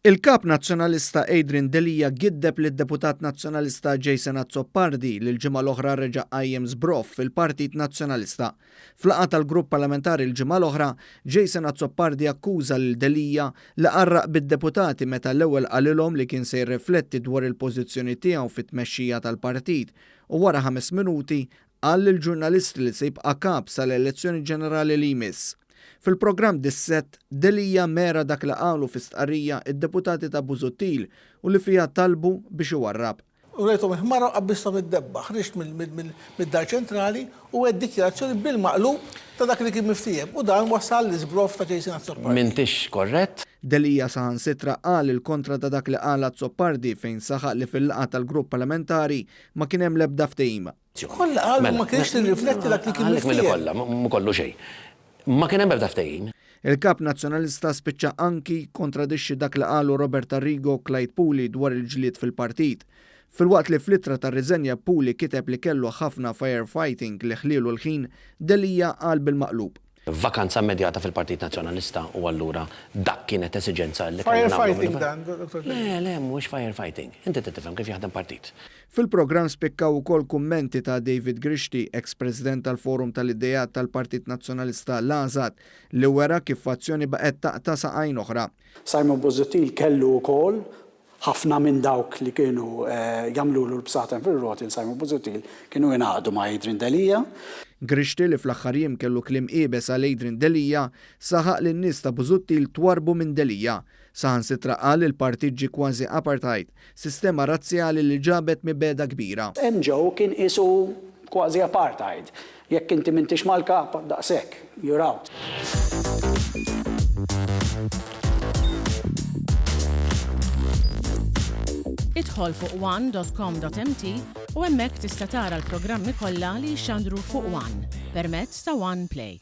Il-kap nazzjonalista Adrian Delija giddeb lid-deputat nazzjonalista Jason Azzopardi li l-ġimgħa l-oħra reġa' qajjem żbroff fil-Partit Nazzjonalista. Fl-laqgħa tal-grupp parlamentari l-ġimgħa l-oħra, Jason Azzopardi akkuża lil Delija li qarraq bid-deputati meta l-ewwel qalilhom li kien se jirrifletti dwar il-pożizzjoni tiegħu fit-tmexxija tal-partit u wara 5 minuti qal lill-ġurnalisti li se jibqa' kap sal-elezzjoni ġenerali li jmiss. Fil-programm disset, Delija mera dak li qalu fi stqarrija id-deputati ta' Busuttil u li fija talbu biex iwarrab. U rejtom ħmara qabbista mid-debba, ħriġt mid-dar ċentrali u għed dikjarazzjoni bil-maqlub ta' dak li kien miftiem u dan wasal l-iżbrof ta' Jason Azzopardi. M'intix korrett? Delija saħansitra qal il-kontra ta' dak li qal Azzopardi fejn saħaq li fil-laqgħa tal-grupp parlamentari ma kien hemm l-ebda ftehim. Kollha qal ma kienx tirrifletti dak li kien miftiem. Ma kollu xejn. Ma kien hemm ebda ftehim. Il-kap nazzjonalista spiċċa anki kontradixxi dak li qalu Robert Arrigo Clyde Puli dwar il-ġlied fil-partit. Filwaqt li fl-ittra tar-riżenja Puli kiteb li kellu ħafna firefighting li ħlielu l-ħin, Delija qal bil-maqlub. Vakanza immedjata fil-Partit Nazzjonalista u allura dak kienet esiġenza li Firefighting dan, Dr. Le, mhux firefighting. Inti tifhem kif jaħdem partit. Fil-programm spikkaw ukoll kummenti ta' David Grishti, ex-president tal-Forum tal-Idejat tal-Partit Nazzjonalista l-Azad, li wera kif fazzjoni baqgħet taqta' saqajn oħra. Simon Busuttil kellu wkoll ħafna minn dawk li kienu jagħmlu l-bsaten fir-rotil Simon Busuttil kienu jingħaqdu ma' Adrian Delija. Grishti li fl-aħħar jiem kellu kliem qiebes għal Adrian Delija saħaq li n-nies ta' Busuttil twarbu minn Delija. Saħansitra qal il-partit ġie kważi apartheid, sistema razzjali li ġabet mibeda kbira. Joe kien isu kważi apartheid. Jekk inti m'intix mal-kap daqshekk, you're out. Idħol fuq one.com.mt u hemmhekk tista' tara l-programmi kollha li jxandru fuq One permezz ta' One Play.